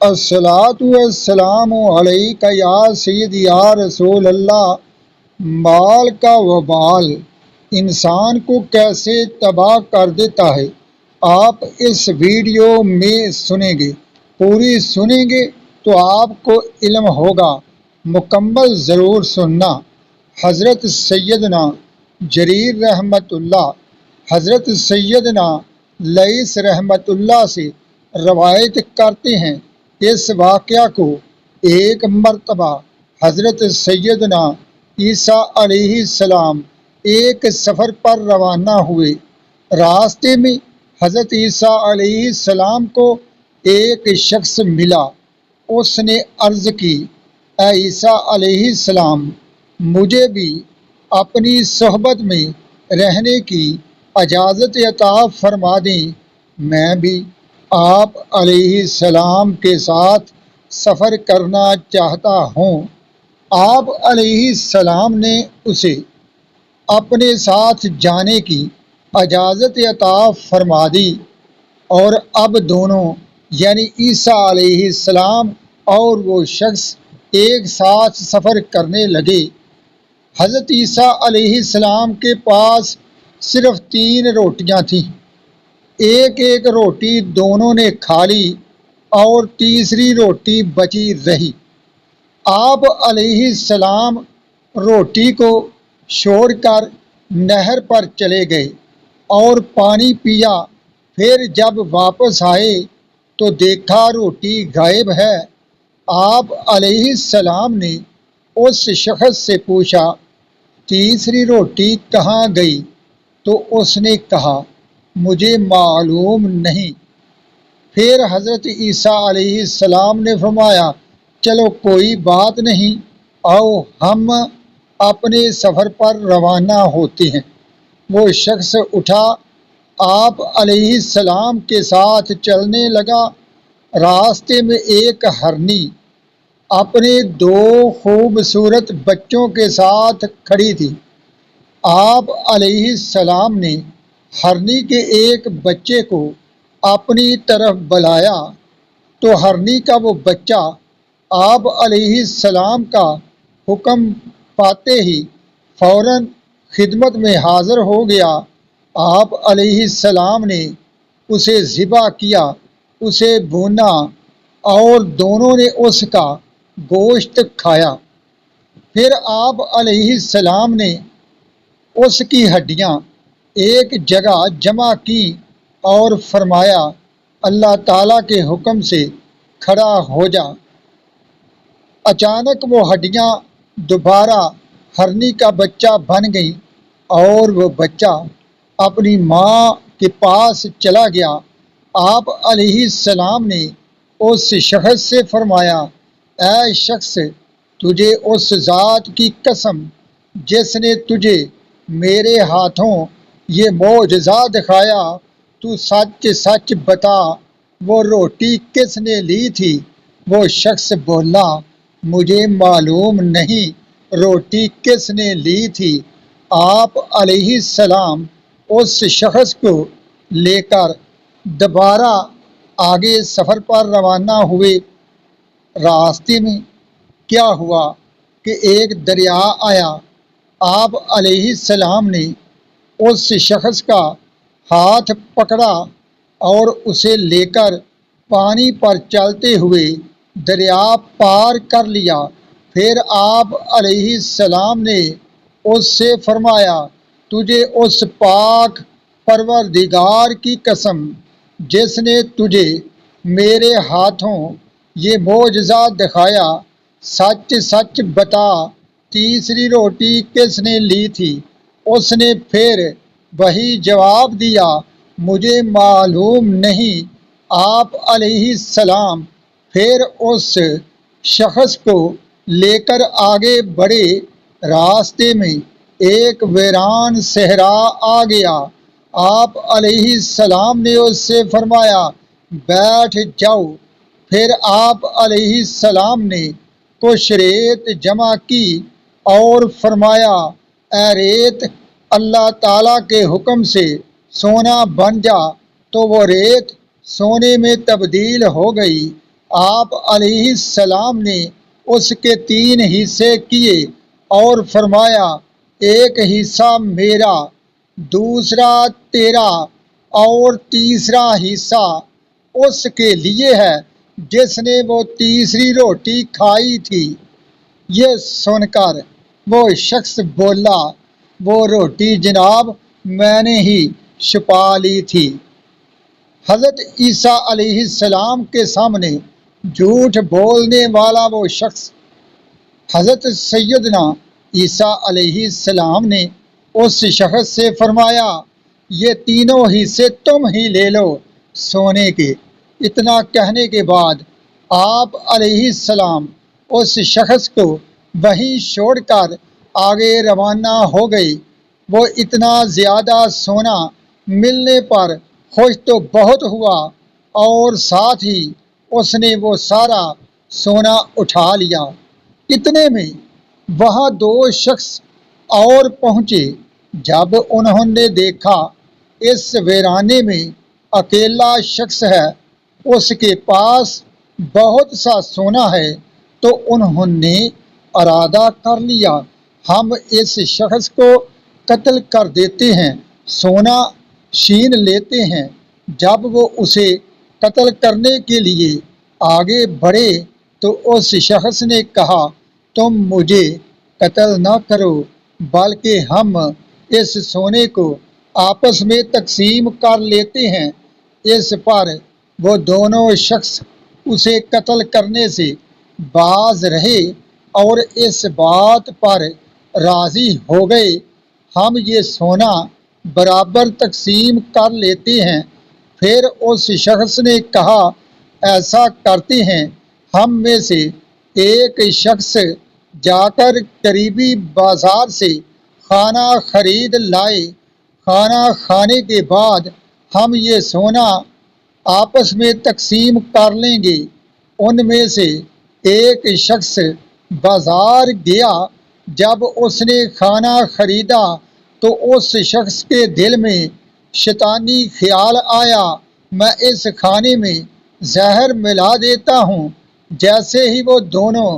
الصلاۃ والسلام علیک یا سید یا رسول اللہ۔ مال کا وبال انسان کو کیسے تباہ کر دیتا ہے، آپ اس ویڈیو میں سنیں گے۔ پوری سنیں گے تو آپ کو علم ہوگا، مکمل ضرور سننا۔ حضرت سیدنا جریر رحمۃ اللہ، حضرت سیدنا لئیس رحمۃ اللہ سے روایت کرتے ہیں، اس واقعہ کو ایک مرتبہ حضرت سیدنا عیسیٰ علیہ السلام ایک سفر پر روانہ ہوئے۔ راستے میں حضرت عیسیٰ علیہ السلام کو ایک شخص ملا۔ اس نے عرض کی، اے عیسیٰ علیہ السلام، مجھے بھی اپنی صحبت میں رہنے کی اجازت عطا فرما دیں، میں بھی آپ علیہ السلام کے ساتھ سفر کرنا چاہتا ہوں۔ آپ علیہ السلام نے اسے اپنے ساتھ جانے کی اجازت عطا فرما دی، اور اب دونوں یعنی عیسیٰ علیہ السلام اور وہ شخص ایک ساتھ سفر کرنے لگے۔ حضرت عیسیٰ علیہ السلام کے پاس صرف 3 روٹیاں تھیں۔ ایک ایک روٹی دونوں نے کھا لی اور تیسری روٹی بچی رہی۔ آپ علیہ السلام روٹی کو چھوڑ کر نہر پر چلے گئے اور پانی پیا۔ پھر جب واپس آئے تو دیکھا روٹی غائب ہے۔ آپ علیہ السلام نے اس شخص سے پوچھا، تیسری روٹی کہاں گئی؟ تو اس نے کہا، مجھے معلوم نہیں۔ پھر حضرت عیسیٰ علیہ السلام نے فرمایا، چلو کوئی بات نہیں، آؤ ہم اپنے سفر پر روانہ ہوتے ہیں۔ وہ شخص اٹھا، آپ علیہ السلام کے ساتھ چلنے لگا۔ راستے میں ایک ہرنی اپنے 2 خوبصورت بچوں کے ساتھ کھڑی تھی۔ آپ علیہ السلام نے ہرنی کے ایک بچے کو اپنی طرف بلایا تو ہرنی کا وہ بچہ آپ علیہ السلام کا حکم پاتے ہی فوراً خدمت میں حاضر ہو گیا۔ آپ علیہ السلام نے اسے ذبح کیا، اسے بھونا اور دونوں نے اس کا گوشت کھایا۔ پھر آپ علیہ السلام نے اس کی ہڈیاں ایک جگہ جمع کی اور فرمایا، اللہ تعالیٰ کے حکم سے کھڑا ہو جا۔ اچانک وہ ہڈیاں دوبارہ ہرنی کا بچہ بن گئیں اور وہ بچہ اپنی ماں کے پاس چلا گیا۔ آپ علیہ السلام نے اس شخص سے فرمایا، اے شخص، تجھے اس ذات کی قسم جس نے تجھے میرے ہاتھوں یہ معجزہ دکھایا، تو سچ سچ بتا، وہ روٹی کس نے لی تھی؟ وہ شخص بولا، مجھے معلوم نہیں روٹی کس نے لی تھی۔ آپ علیہ السلام اس شخص کو لے کر دوبارہ آگے سفر پر روانہ ہوئے۔ راستے میں کیا ہوا کہ ایک دریا آیا۔ آپ علیہ السلام نے اس شخص کا ہاتھ پکڑا اور اسے لے کر پانی پر چلتے ہوئے دریا پار کر لیا۔ پھر آپ علیہ السلام نے اس سے فرمایا، تجھے اس پاک پروردگار کی قسم جس نے تجھے میرے ہاتھوں یہ معجزہ دکھایا، سچ سچ بتا، تیسری روٹی کس نے لی تھی؟ اس نے پھر وہی جواب دیا، مجھے معلوم نہیں۔ آپ علیہ السلام پھر اس شخص کو لے کر آگے بڑھے۔ راستے میں ایک ویران صحرا آ گیا۔ آپ علیہ السلام نے اس سے فرمایا، بیٹھ جاؤ۔ پھر آپ علیہ السلام نے کچھ ریت جمع کی اور فرمایا، اے ریت، اللہ تعالیٰ کے حکم سے سونا بن جا۔ تو وہ ریت سونے میں تبدیل ہو گئی۔ آپ علیہ السلام نے اس کے 3 حصے کیے اور فرمایا ایک حصہ میرا، دوسرا تیرا اور تیسرا حصہ اس کے لیے ہے جس نے وہ تیسری روٹی کھائی تھی۔ یہ سن کر وہ شخص بولا وہ روٹی جناب میں نے ہی چھپا لی تھی۔ حضرت عیسیٰ علیہ السلام کے سامنے جھوٹ بولنے والا وہ شخص، حضرت سیدنا عیسیٰ علیہ السلام نے اس شخص سے فرمایا یہ تینوں حصے تم ہی لے لو سونے کے۔ اتنا کہنے کے بعد آپ علیہ السلام اس شخص کو وہیں چھوڑ کر آگے روانہ ہو گئے۔ وہ اتنا زیادہ سونا ملنے پر خوش تو بہت ہوا اور ساتھ ہی اس نے وہ سارا سونا اٹھا لیا۔ اتنے میں وہاں 2 شخص اور پہنچے۔ جب انہوں نے دیکھا اس ویرانے میں اکیلا شخص ہے، اس کے پاس بہت سا سونا ہے، تو انہوں نے ارادہ کر لیا ہم اس شخص کو قتل کر دیتے ہیں، سونا چھین لیتے ہیں۔ جب وہ اسے قتل کرنے کے لیے آگے بڑھے تو اس شخص نے کہا تم مجھے قتل نہ کرو بلکہ ہم اس سونے کو آپس میں تقسیم کر لیتے ہیں۔ اس پر وہ دونوں شخص اسے قتل کرنے سے باز رہے اور اس بات پر راضی ہو گئے ہم یہ سونا برابر تقسیم کر لیتے ہیں۔ پھر اس شخص نے کہا ایسا کرتے ہیں، ہم میں سے ایک شخص جا کر قریبی بازار سے کھانا خرید لائے، کھانا کھانے کے بعد ہم یہ سونا آپس میں تقسیم کر لیں گے۔ ان میں سے ایک شخص بازار گیا، جب اس نے کھانا خریدا تو اس شخص کے دل میں شیطانی خیال آیا میں اس کھانے میں زہر ملا دیتا ہوں، جیسے ہی وہ دونوں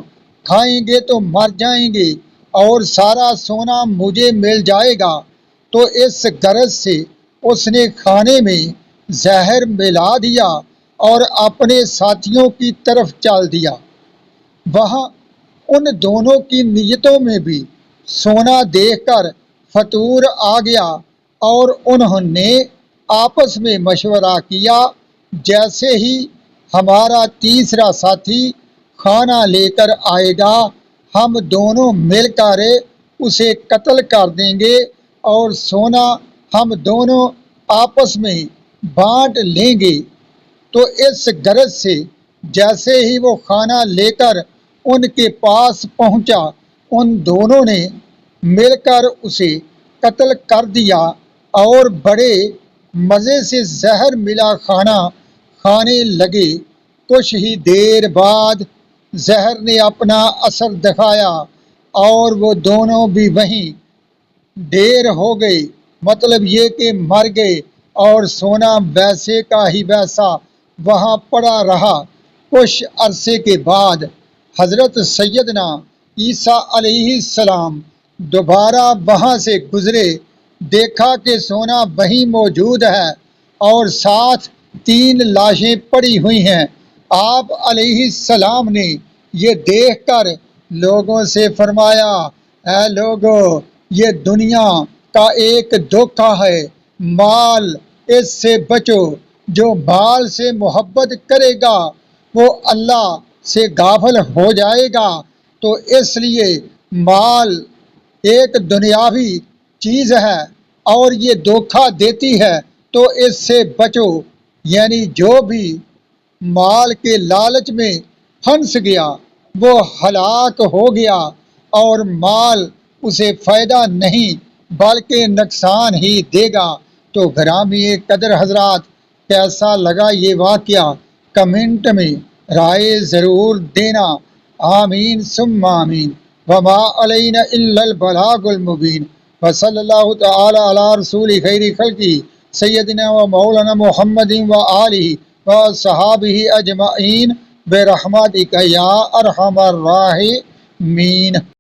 کھائیں گے تو مر جائیں گے اور سارا سونا مجھے مل جائے گا۔ تو اس غرض سے اس نے کھانے میں زہر ملا دیا اور اپنے ساتھیوں کی طرف چل دیا۔ وہاں ان دونوں کی نیتوں میں بھی سونا دیکھ کر فتور آ گیا اور انہوں نے آپس میں مشورہ کیا جیسے ہی ہمارا تیسرا ساتھی کھانا لے کر آئے گا ہم دونوں مل کر اسے قتل کر دیں گے اور سونا ہم دونوں آپس میں بانٹ لیں گے۔ تو اس غرض سے جیسے ہی وہ کھانا لے کر ان کے پاس پہنچا ان دونوں نے مل کر اسے قتل کر دیا اور بڑے مزے سے زہر ملا کھانا کھانے لگے۔ کچھ ہی دیر بعد زہر نے اپنا اثر دکھایا اور وہ دونوں بھی وہیں ڈھیر ہو گئے، مطلب یہ کہ مر گئے اور سونا ویسے کا ہی ویسا وہاں پڑا رہا۔ کچھ عرصے کے بعد حضرت سیدنا عیسیٰ علیہ السلام دوبارہ وہاں سے گزرے، دیکھا کہ سونا وہیں موجود ہے اور ساتھ 3 لاشیں پڑی ہوئی ہیں۔ آپ علیہ السلام نے یہ دیکھ کر لوگوں سے فرمایا اے لوگو یہ دنیا کا ایک دھوکہ ہے، مال اس سے بچو، جو مال سے محبت کرے گا وہ اللہ سے غافل ہو جائے گا۔ تو اس لیے مال ایک دنیاوی چیز ہے اور یہ دھوکہ دیتی ہے، تو اس سے بچو۔ یعنی جو بھی مال کے لالچ میں پھنس گیا وہ ہلاک ہو گیا اور مال اسے فائدہ نہیں بلکہ نقصان ہی دے گا۔ تو گرامی قدر حضرات کیسا لگا یہ واقعہ کمنٹ میں رائے ضرور دینا۔ آمین ثم آمین۔ وما علینا الا البلاغ المبین۔ وصلی اللہ تعالی علی رسول خیر خلقی سیدنا و مولانا محمد و آلہ و صحابہ اجمعین۔ برحمتک یا ارحم الراحمین.